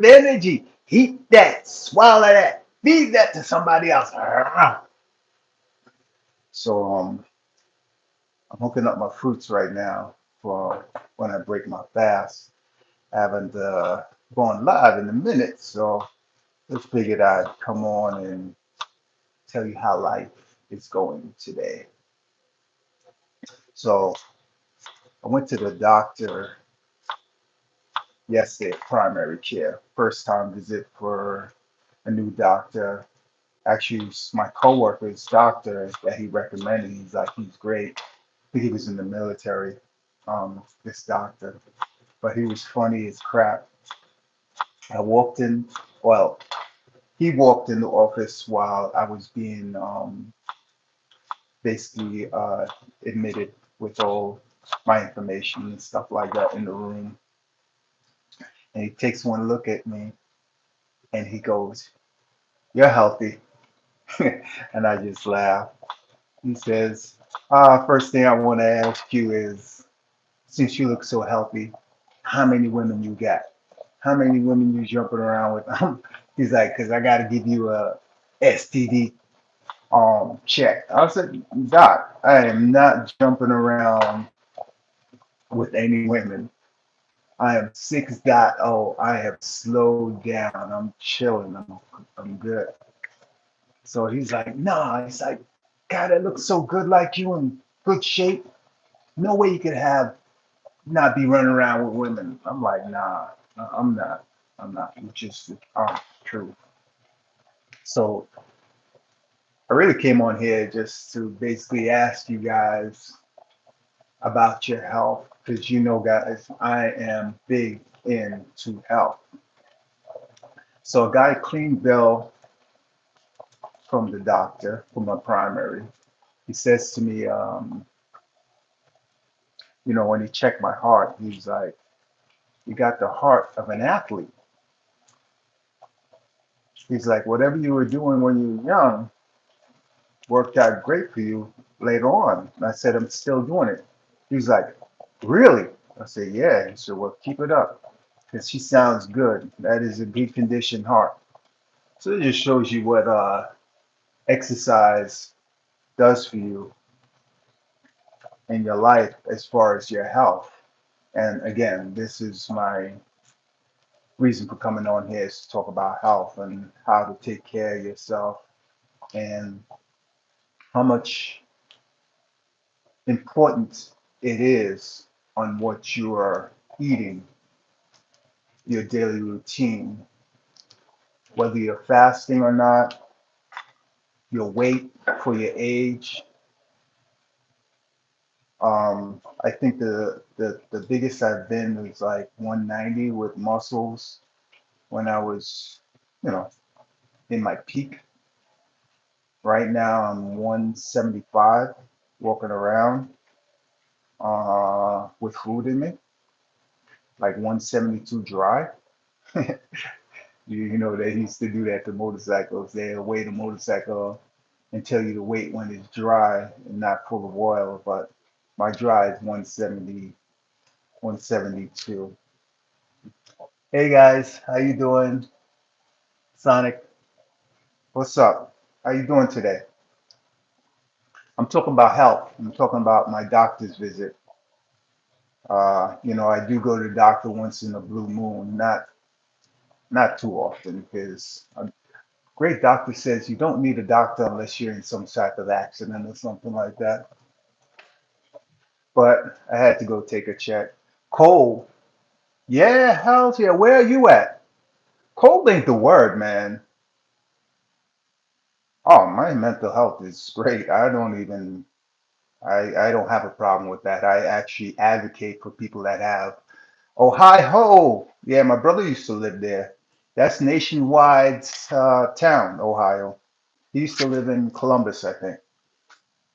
The energy, heat that, swallow that, feed that to somebody else. So I'm hooking up my fruits right now for when I break my fast. I haven't gone live in a minute, so just figured I'd come on and tell you how life is going today. So I went to the doctor yesterday, primary care. First time visit for a new doctor. Actually, it's my coworker's doctor that he recommended. He's like, he's great. I think he was in the military, this doctor. But he was funny as crap. I walked in, well, he walked in the office while I was being basically admitted with all my information and stuff like that in the room. And he takes one look at me and he goes, "You're healthy." And I just laugh. He says, first thing I want to ask you is, since you look so healthy, how many women you got? How many women you jumping around with?" He's like, "Cause I got to give you a STD check." I said, "Doc, I am not jumping around with any women. I am 6.0. I have slowed down. I'm chilling. I'm good." So he's like, "Nah." He's like, "God, that looks so good, like you in good shape. No way you could have not be running around with women." I'm like, "Nah, I'm not. I'm not." Which is true. So I really came on here just to basically ask you guys about your health because you know, guys, I am big into health. So I got a clean bill from the doctor for my primary. He says to me, when he checked my heart, he's like, "You got the heart of an athlete." He's like, "Whatever you were doing when you were young worked out great for you later on." And I said, "I'm still doing it." He's like, "Really?" I said, "Yeah." He said, "Well, keep it up because she sounds good. That is a good conditioned heart." So it just shows you what exercise does for you in your life as far as your health. And again, this is my reason for coming on here is to talk about health and how to take care of yourself and how much importance it is on what you are eating, your daily routine, whether you're fasting or not, your weight for your age. I think the biggest I've been was like 190 with muscles when I was, you know, in my peak. Right now I'm 175 walking around with food in me, like 172 dry. They used to do that to motorcycles. They'll weigh the motorcycle and tell you to wait when it's dry and not full of oil. But my dry is 170, 172. Hey guys, how you doing? Sonic, what's up? How you doing today? I'm talking about health. I'm talking about my doctor's visit. I do go to the doctor once in a blue moon, not too often, because a great doctor says you don't need a doctor unless you're in some type of accident or something like that. But I had to go take a check. Cold, yeah, hell's yeah. Where are you at? Cold ain't the word, man. Oh, my mental health is great. I don't have a problem with that. I actually advocate for people that have. Oh, hi ho. Yeah, my brother used to live there. That's nationwide town, Ohio. He used to live in Columbus, I think.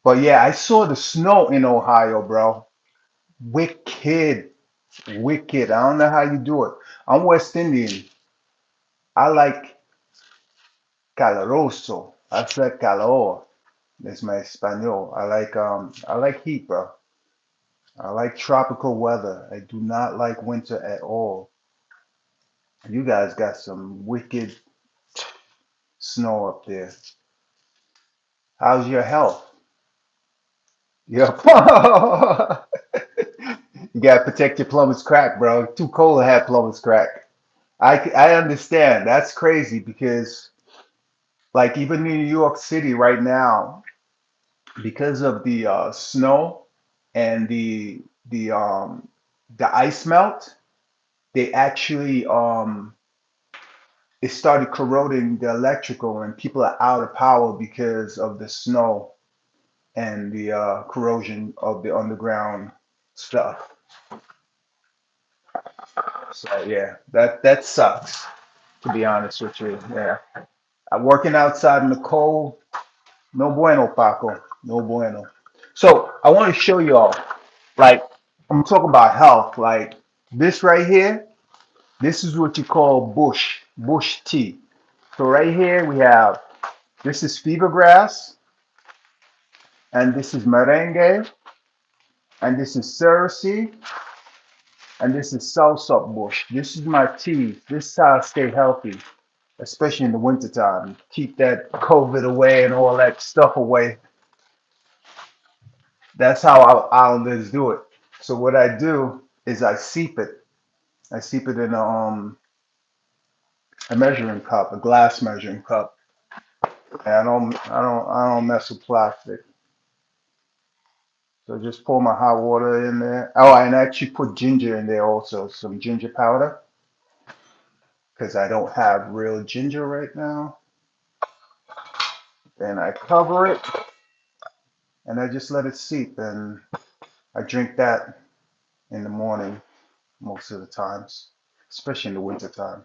But yeah, I saw the snow in Ohio, bro. Wicked, wicked. I don't know how you do it. I'm West Indian. I like caloroso. I said calor. That's my Espanol. I like heat, bro. I like tropical weather. I do not like winter at all. You guys got some wicked snow up there. How's your health? Yeah. You gotta protect your plumber's crack, bro. Too cold to have plumber's crack. I understand. That's crazy because like even in New York City right now, because of the snow and the ice melt, they actually it started corroding the electrical and people are out of power because of the snow and the corrosion of the underground stuff. So yeah, that sucks to be honest with you. Yeah, working outside in the cold, no bueno, Paco, no bueno. So I want to show y'all, like I'm talking about health, like this right here. This is what you call bush tea. So right here we have this is fever grass, and this is merengue, and this is cerasee, and this is soursop bush. This is my tea. This is how I stay healthy, especially in the wintertime. Keep that COVID away and all that stuff away. That's how Islanders do it. So what I do is I seep it. I seep it in a measuring cup, a glass measuring cup. And I don't mess with plastic. So just pour my hot water in there. Oh, and I actually put ginger in there also, some ginger powder, because I don't have real ginger right now. Then I cover it and I just let it seep, and I drink that in the morning most of the times, especially in the winter time.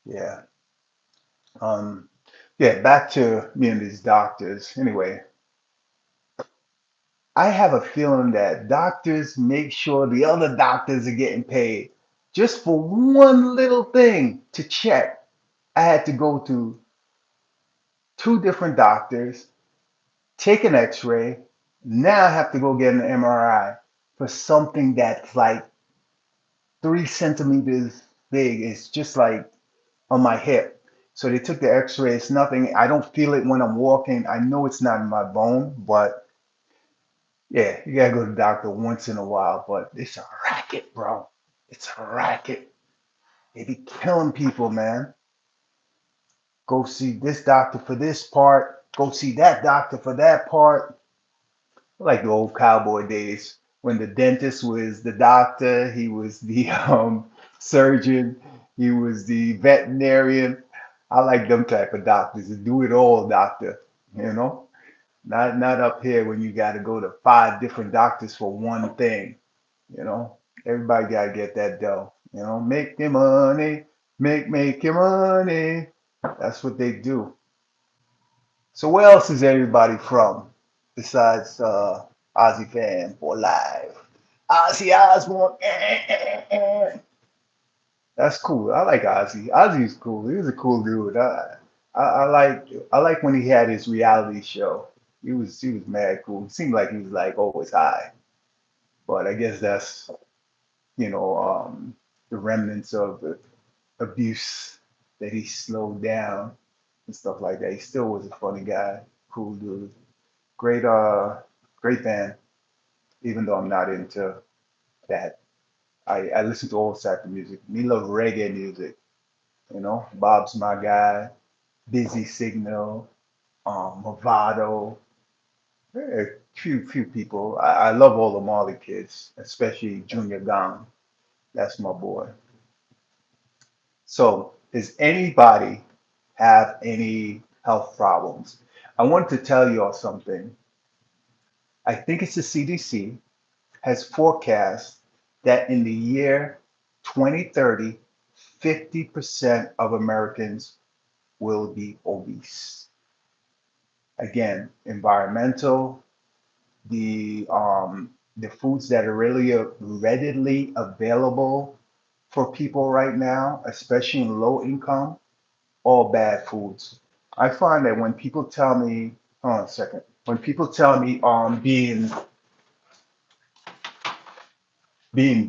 Yeah. Um, yeah, back to me and these doctors. Anyway, I have a feeling that doctors make sure the other doctors are getting paid just for one little thing to check. I had to go to two different doctors, take an x-ray. Now I have to go get an MRI for something that's like 3 centimeters big. It's just like on my hip. So they took the x-ray. It's nothing. I don't feel it when I'm walking. I know it's not in my bone, but yeah, you gotta go to the doctor once in a while. But it's a racket, bro. It's a racket. They be killing people, man. Go see this doctor for this part. Go see that doctor for that part. Like the old cowboy days when the dentist was the doctor, he was the surgeon, he was the veterinarian. I like them type of doctors, a do it all doctor, you know? Not up here when you got to go to 5 different doctors for one thing, you know? Everybody got to get that dough, you know? Make your money, make your money. That's what they do. So where else is everybody from besides Ozzy fan for live? Ozzy Osbourne. That's cool. I like Ozzy. Ozzy's cool. He was a cool dude. I like when he had his reality show. He was mad cool. It seemed like he was like always high. But I guess that's the remnants of the abuse that he slowed down and stuff like that. He still was a funny guy, cool dude. Great great band, even though I'm not into that. I listen to all types of music. Me love reggae music, Bob's my guy, Busy Signal, Movado, a few people. I love all the Marley kids, especially Junior Gong. That's my boy. So, does anybody have any health problems? I want to tell you all something. I think it's the CDC has forecast that in the year 2030, 50% of Americans will be obese. Again, environmental, the foods that are really readily available for people right now, especially in low income, all bad foods. I find that when people tell me, hold on a second, when people tell me being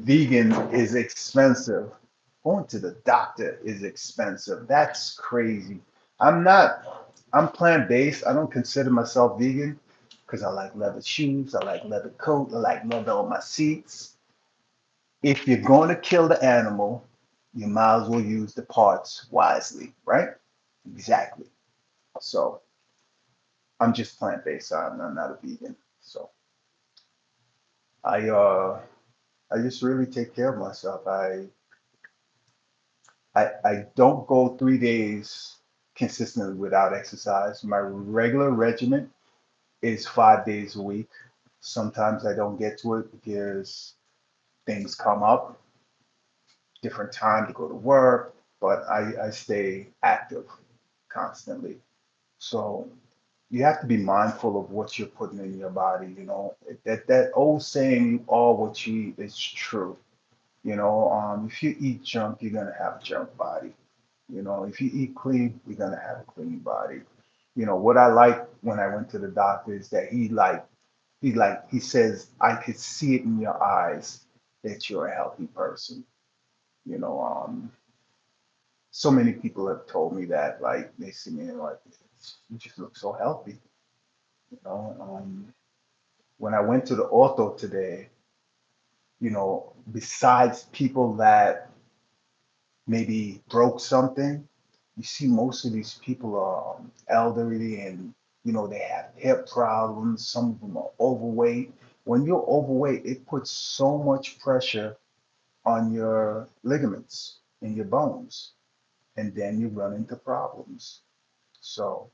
vegan is expensive. Going to the doctor is expensive. That's crazy. I'm not, I'm plant-based. I don't consider myself vegan because I like leather shoes, I like leather coat, I like leather on my seats. If you're going to kill the animal, you might as well use the parts wisely, right? Exactly. So I'm just plant-based. I'm not a vegan. So I uh I just really take care of myself. I don't go 3 days consistently without exercise. My regular regimen is 5 days a week. Sometimes I don't get to it because things come up, different time to go to work, but I stay active constantly. So you have to be mindful of what you're putting in your body, you know. That old saying, you are what you eat, is true. You know, if you eat junk, you're gonna have a junk body. You know, if you eat clean, you're gonna have a clean body. You know, what I like when I went to the doctor is that he says, I could see it in your eyes that you're a healthy person. You know, so many people have told me that, like they see me and like, you just look so healthy. You know, when I went to the ortho today, you know, besides people that maybe broke something, you see most of these people are elderly and, you know, they have hip problems. Some of them are overweight. When you're overweight, it puts so much pressure on your ligaments and your bones, and then you run into problems. So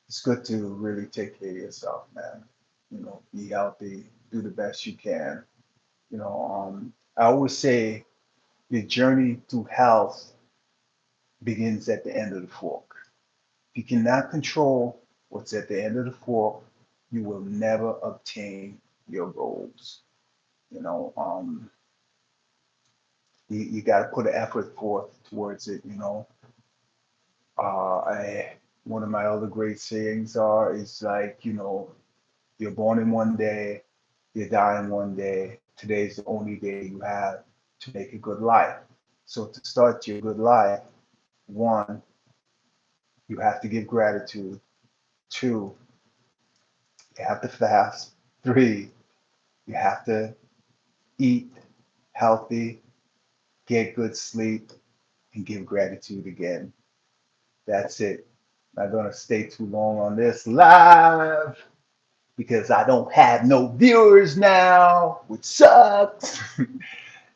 it's good to really take care of yourself, man. You know, be healthy, do the best you can. You know, I always say the journey to health begins at the end of the fork. If you cannot control what's at the end of the fork, you will never obtain your goals. You know, you got to put an effort forth towards it. You know, one of my other great sayings is like, you know, you're born in one day, you're dying one day. Today's the only day you have to make a good life. So to start your good life, one, you have to give gratitude. Two, you have to fast. Three, you have to eat healthy, get good sleep, and give gratitude again. That's it. I'm not gonna stay too long on this live because I don't have no viewers now, which sucks.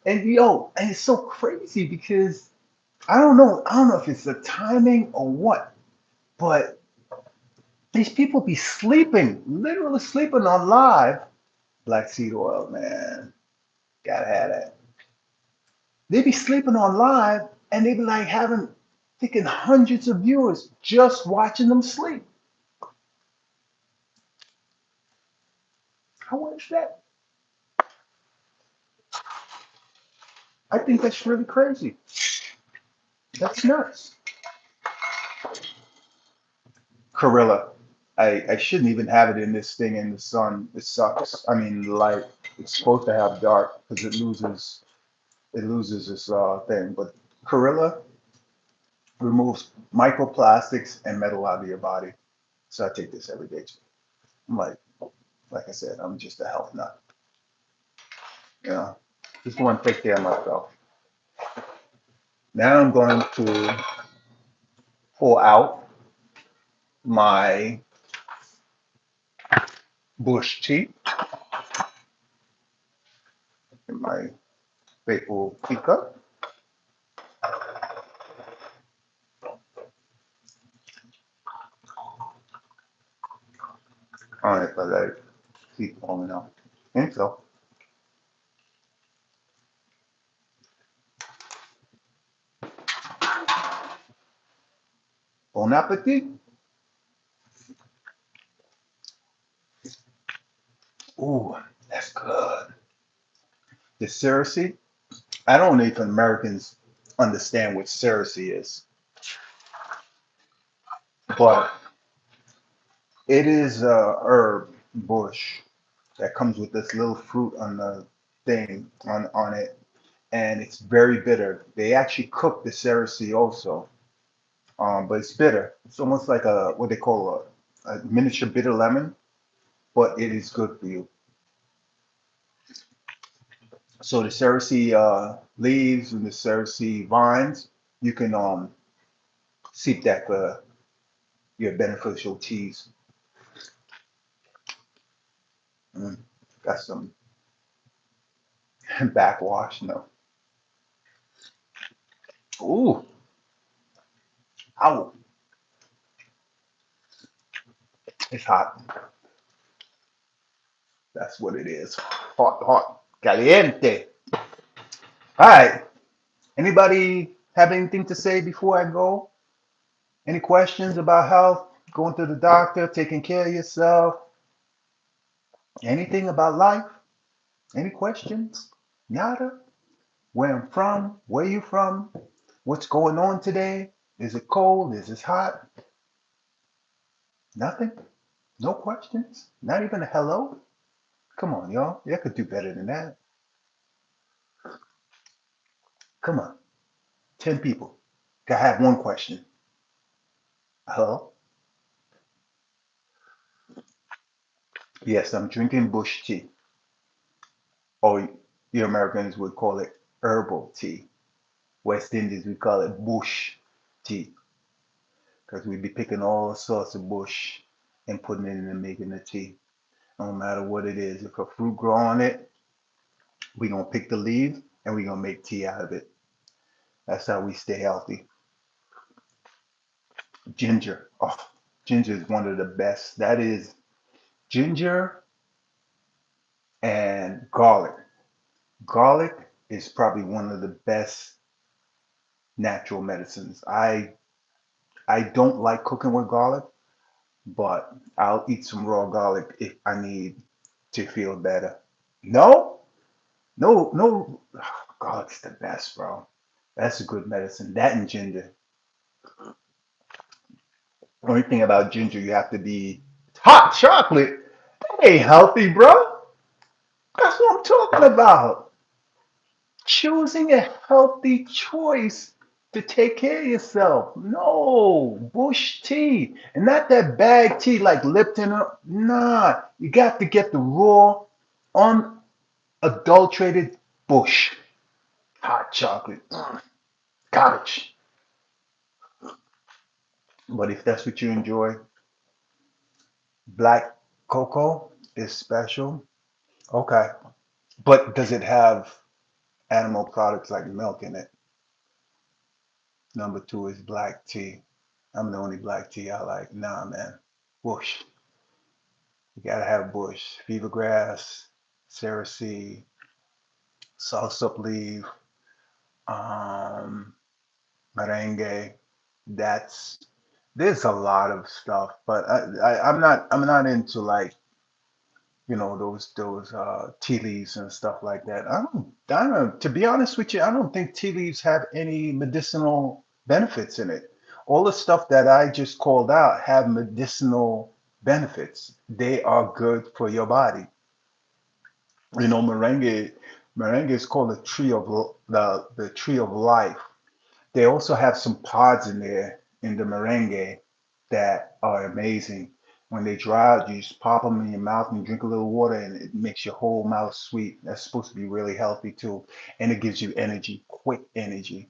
And yo, and it's so crazy because I don't know if it's the timing or what, but these people be sleeping, literally sleeping on live. Black seed oil, man, gotta have that. They be sleeping on live and they be like having thinking hundreds of viewers just watching them sleep. How is that? I think that's really crazy. That's nuts. Corilla. I shouldn't even have it in this thing in the sun. It sucks. I mean, light. It's supposed to have dark because it loses its thing. But Corilla removes microplastics and metal out of your body. So I take this every day. I'm like I said, I'm just a health nut. You know, just want to take care of myself. Now I'm going to pull out my bush tea in my faithful teacup. All right, but I keep falling out. And so, bon appetit. Ooh, that's good. The Cersei. I don't know if Americans understand what Cersei is, but it is a herb bush that comes with this little fruit on the thing on it, and it's very bitter. They actually cook the Cersei also, but it's bitter. It's almost like a what they call a miniature bitter lemon, but it is good for you. So the Cersei leaves and the Cersei vines, you can seep that for your beneficial teas. Mm, got some backwash, no. Ooh, ow, it's hot. That's what it is. Hot, hot, caliente. All right. Anybody have anything to say before I go? Any questions about health? Going to the doctor, taking care of yourself? Anything about life? Any questions? Nada? Where I'm from? Where you from? What's going on today? Is it cold? Is it hot? Nothing? No questions? Not even a hello? Come on, y'all. You could do better than that. Come on. 10 people. Gotta have one question. Hello? Yes, I'm drinking bush tea. Or you Americans would call it herbal tea. West Indies, we call it bush tea because we be picking all sorts of bush and putting it in and making the tea. No matter what it is, if a fruit grow on it, we gonna pick the leaves and we gonna make tea out of it. That's how we stay healthy. Ginger, oh, ginger is one of the best. That is ginger and garlic. Garlic is probably one of the best natural medicines. I don't like cooking with garlic, but I'll eat some raw garlic if I need to feel better. No, no, no. Garlic's the best, bro. That's a good medicine. That and ginger. Only thing about ginger, you have to be hot chocolate. That ain't healthy, bro. That's what I'm talking about. Choosing a healthy choice to take care of yourself. No, bush tea. And not that bag tea like Lipton. Nah, you got to get the raw, unadulterated bush. Hot chocolate. Garbage. But if that's what you enjoy, black cocoa is special. Okay. But does it have animal products like milk in it? Number two is black tea. I'm the only black tea I like. Nah, man. Bush. You gotta have bush. Fever grass, cerasee, salsa leaf, um, merengue. That's there's a lot of stuff, but I'm not into like those tea leaves and stuff like that. I don't to be honest with you, I don't think tea leaves have any medicinal benefits in it. All the stuff that I just called out have medicinal benefits. They are good for your body. Merengue is called the the tree of life. They also have some pods in there in the merengue that are amazing. When they dry out, you just pop them in your mouth and drink a little water, and it makes your whole mouth sweet. That's supposed to be really healthy too, and it gives you energy, quick energy.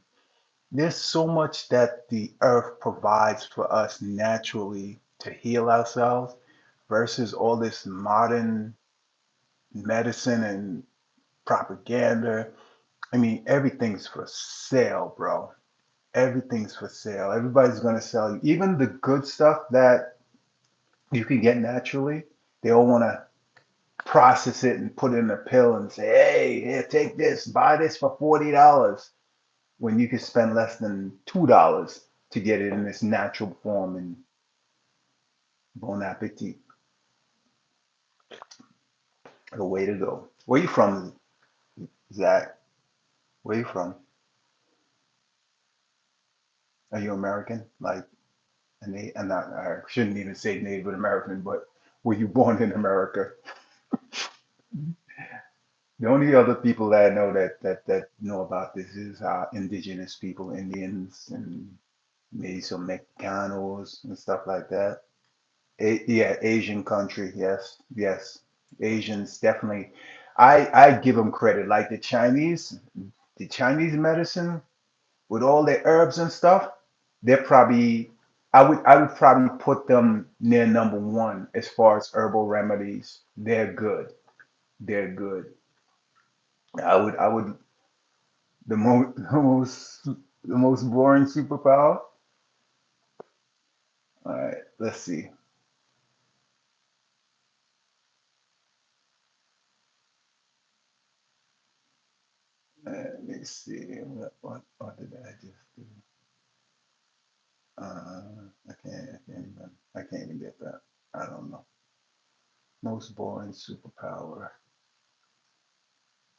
There's so much that the earth provides for us naturally to heal ourselves versus all this modern medicine and propaganda. I mean, everything's for sale, bro. Everything's for sale. Everybody's going to sell you. Even the good stuff that you can get naturally, they all want to process it and put it in a pill and say, hey, here, take this, buy this for $40 when you can spend less than $2 to get it in this natural form. And bon appetit. The way to go. Where you from, Zach? Where you from? Are you American? Like, I'm not, I shouldn't even say Native American, but were you born in America? The only other people that I know that know about this is indigenous people, Indians, and maybe some Mexicanos and stuff like that. Yeah, Asian country, yes, yes. Asians definitely. I give them credit. Like the Chinese medicine with all their herbs and stuff, they're probably I would probably put them near number one as far as herbal remedies. They're good. They're good. I would the most boring superpower. All right, let's see. Let me see. What did I just do? I can't even get that. I don't know. Most boring superpower.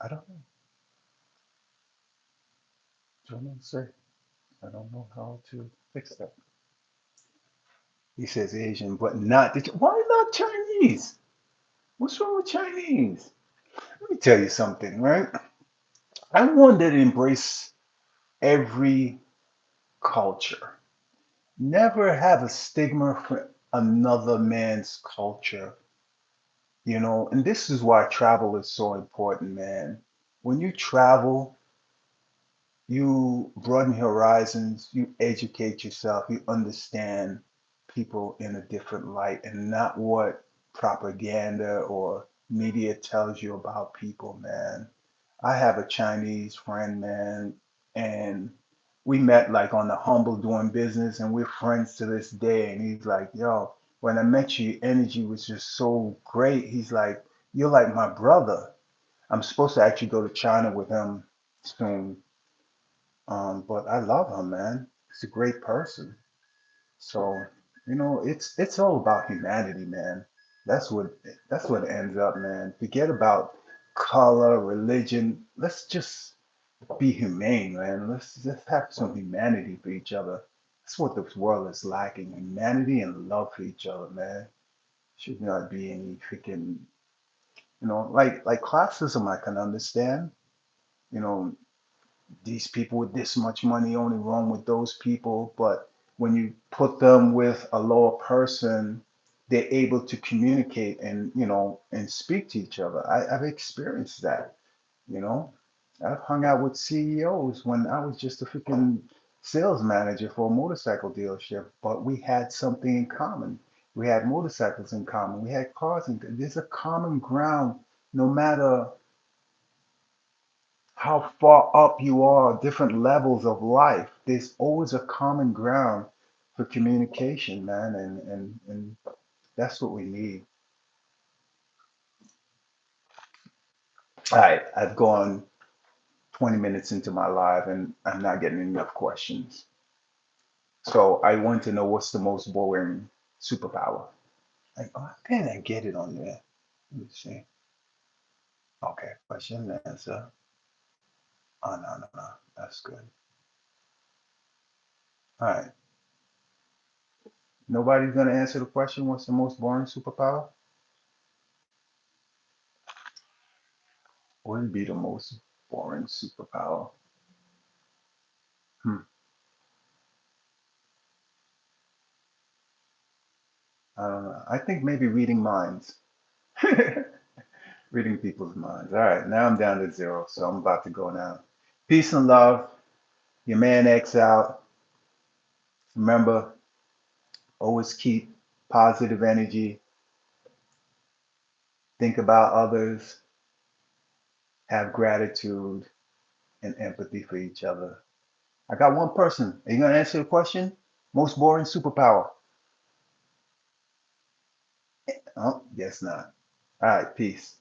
I don't know. Don't know. Say. I don't know how to fix that. He says Asian, but not why not Chinese? What's wrong with Chinese? Let me tell you something, right? I'm one that embrace every culture. Never have a stigma for another man's culture, and this is why travel is so important, man. When you travel, you broaden your horizons, you educate yourself, you understand people in a different light and not what propaganda or media tells you about people, man. I have a Chinese friend, man, and we met like on the humble doing business, and we're friends to this day. And he's like, yo, when I met you, your energy was just so great. He's like, you're like my brother. I'm supposed to actually go to China with him soon. But I love him, man. He's a great person. So, it's all about humanity, man. That's what that's what it ends up, man. Forget about color, religion. Let's just be humane, man. Let's just have some humanity for each other. That's what this world is lacking. Humanity and love for each other, man. Should not be any freaking, like classism I can understand. You know, these people with this much money only wrong with those people. But when you put them with a lower person, they're able to communicate and speak to each other. I've experienced that, you know. I've hung out with CEOs when I was just a freaking sales manager for a motorcycle dealership, but we had something in common. We had motorcycles in common. We had cars, and there's a common ground no matter how far up you are, different levels of life, there's always a common ground for communication, man, and that's what we need. All right, I've gone 20 minutes into my live and I'm not getting enough questions. So I want to know what's the most boring superpower. Like, oh, how can I get it on there? Let me see. Okay, question and answer. Oh, no, no, no. That's good. All right. Nobody's going to answer the question, what's the most boring superpower? What would be the most boring superpower? Hmm, I don't know. I think maybe reading minds. Reading people's minds. All right, now I'm down to zero, so I'm about to go now. Peace and love. Your man X out. Remember, always keep positive energy. Think about others. Have gratitude and empathy for each other. I got one person. Are you going to answer the question? Most boring superpower? Oh, guess not. All right, peace.